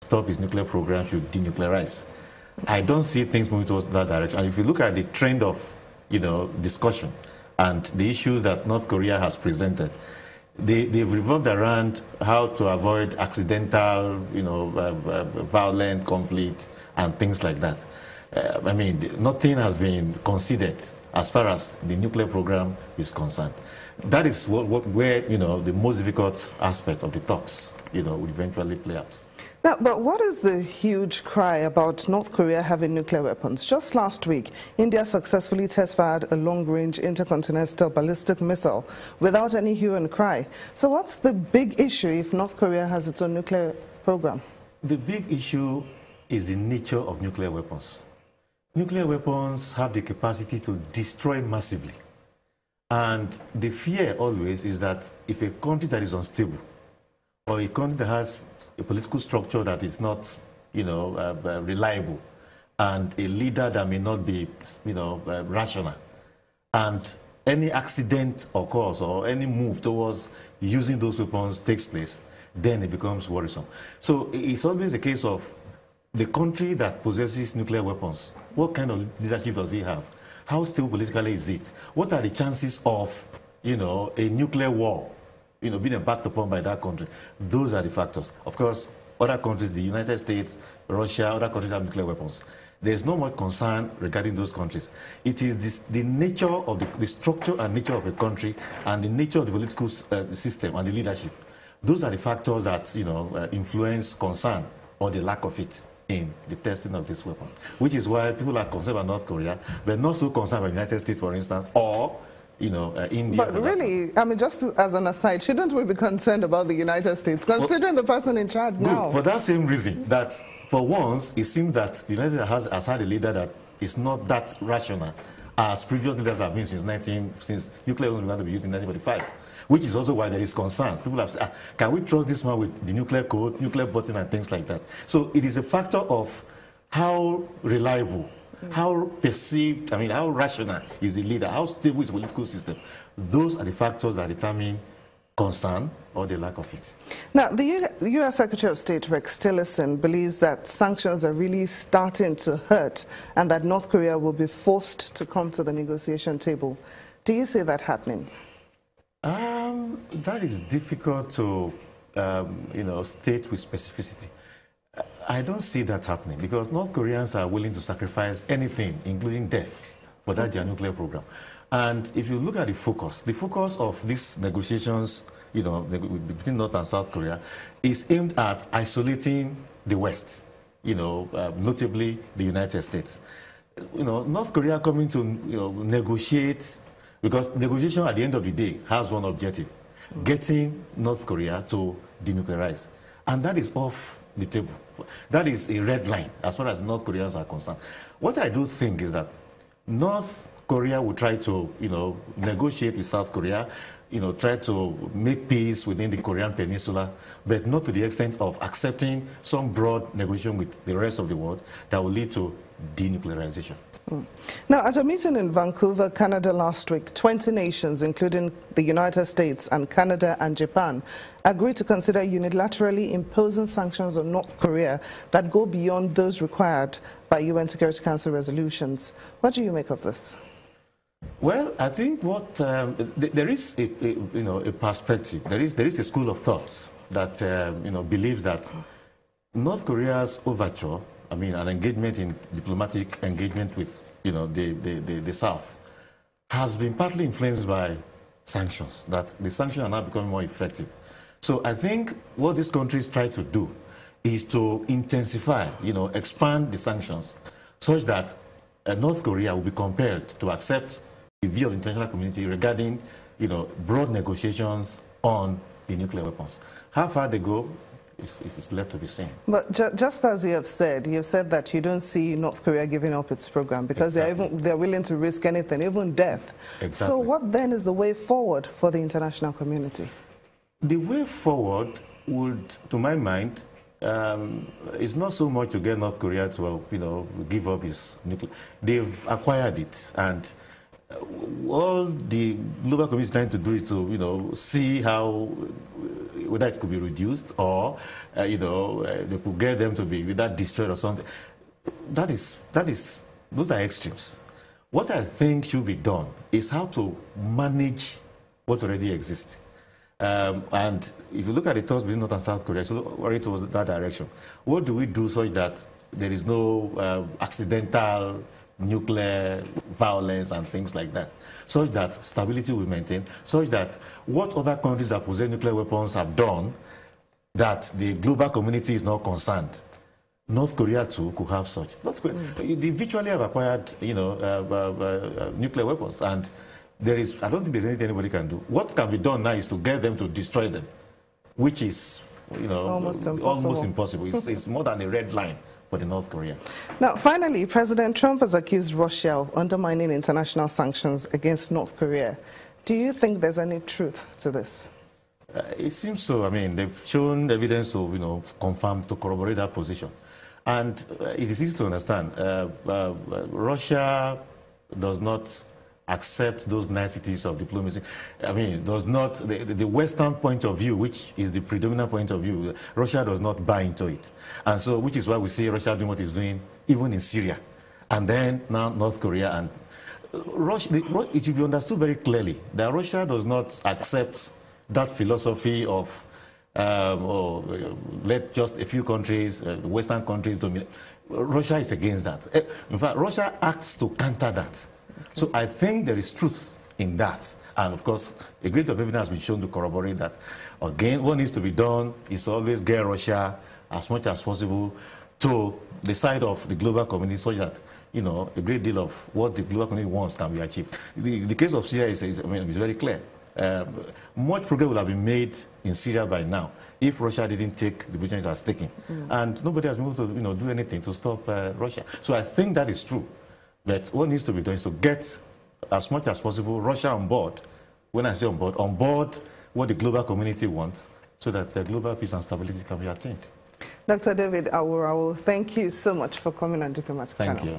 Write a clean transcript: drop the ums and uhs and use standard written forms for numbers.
stop his nuclear program, should denuclearize. I don't see things moving towards that direction. And if you look at the trend of, discussion and the issues that North Korea has presented, they've revolved around how to avoid accidental, violent conflict and things like that. Nothing has been considered as far as the nuclear program is concerned. That is where the most difficult aspect of the talks, would eventually play out. Now, but what is the huge cry about North Korea having nuclear weapons? Just last week, India successfully test-fired a long-range intercontinental ballistic missile without any hue and cry. So what's the big issue if North Korea has its own nuclear program? The big issue is the nature of nuclear weapons. Nuclear weapons have the capacity to destroy massively. And the fear always is that if a country that is unstable or a country that has a political structure that is not, reliable, and a leader that may not be, rational, and any accident occurs or any move towards using those weapons takes place, then it becomes worrisome. So it's always a case of the country that possesses nuclear weapons. What kind of leadership does it have? How stable politically is it? What are the chances of, a nuclear war, being backed upon by that country? Those are the factors. Of course, other countries, the United States, Russia, other countries have nuclear weapons. There's no much concern regarding those countries. It is the nature of the structure and nature of a country and the nature of the political system and the leadership. Those are the factors that, influence concern or the lack of it in the testing of these weapons, which is why people are concerned about North Korea, but not so concerned about the United States, for instance, or India. But really, just as an aside, shouldn't we be concerned about the United States, considering the person in charge now? For that same reason, that for once, it seems that the United States has had a leader that is not that rational as previous leaders have been since nuclear weapons began to be used in 1945, which is also why there is concern. People have said, can we trust this man with the nuclear code, nuclear button, and things like that? So it is a factor of how reliable, how perceived, how rational is the leader, how stable is the political system. Those are the factors that determine concern or the lack of it. Now, the U.S. Secretary of State, Rex Tillerson, believes that sanctions are really starting to hurt and that North Korea will be forced to come to the negotiation table. Do you see that happening? That is difficult to, state with specificity. I don't see that happening because North Koreans are willing to sacrifice anything, including death, for that their nuclear program. And if you look at the focus of these negotiations, between North and South Korea, is aimed at isolating the West, notably the United States. North Korea coming to, negotiate, because negotiation at the end of the day has one objective, getting North Korea to denuclearize. And that is off the table. That is a red line as far as North Koreans are concerned. What I do think is that North Korea will try to, negotiate with South Korea, try to make peace within the Korean Peninsula, but not to the extent of accepting some broad negotiation with the rest of the world that will lead to denuclearization. Now, at a meeting in Vancouver, Canada last week, 20 nations, including the United States and Canada and Japan, agreed to consider unilaterally imposing sanctions on North Korea that go beyond those required by UN Security Council resolutions. What do you make of this? Well, I think there is a perspective. There is a school of thought that believes that North Korea's overture, an engagement in diplomatic engagement with the South, has been partly influenced by sanctions. That the sanctions are now becoming more effective. So I think what these countries try to do is to intensify, expand the sanctions, such that North Korea will be compelled to accept the view of the international community regarding, broad negotiations on the nuclear weapons. How far they go is left to be seen. But just as you have said that you don't see North Korea giving up its program because they're willing to risk anything, even death. Exactly. So what then is the way forward for the international community? The way forward would, to my mind, is not so much to get North Korea to, give up its nuclear. They've acquired it, and all the global community is trying to do is to, see how whether it could be reduced or, they could get them to be either destroyed or something. Those are extremes. What I think should be done is how to manage what already exists. And if you look at the talks between North and South Korea, it's already towards that direction. What do we do such that there is no accidental nuclear violence and things like that, such that stability will maintain, such that what other countries that possess nuclear weapons have done, that the global community is not concerned. North Korea too could have such. North Korea, they virtually have acquired, nuclear weapons, and I don't think there's anything anybody can do. What can be done now is to get them to destroy them, which is, almost impossible. It's more than a red line for the North Korea. Now, finally, President Trump has accused Russia of undermining international sanctions against North Korea. Do you think there's any truth to this? It seems so. I mean, they've shown evidence to, confirm, to corroborate that position. And it is easy to understand. Russia does not accept those niceties of diplomacy. I mean, does not, the Western point of view, which is the predominant point of view, Russia does not buy into it. And so, which is why we see Russia doing what it's doing, even in Syria. And then now North Korea. And it should be understood very clearly that Russia does not accept that philosophy of let just a few countries, Western countries dominate. Russia is against that. In fact, Russia acts to counter that. So I think there is truth in that. And of course, a great deal of evidence has been shown to corroborate that. Again, what needs to be done is to always get Russia as much as possible to the side of the global community so that, a great deal of what the global community wants can be achieved. The case of Syria is very clear. Much progress would have been made in Syria by now if Russia didn't take the position it has taken. And nobody has been able to do anything to stop Russia. So I think that is true. But what needs to be done is to get, as much as possible, Russia on board. When I say on board what the global community wants, so that global peace and stability can be attained. Dr. David Awurawo, thank you so much for coming on Diplomatic Channel. Thank you.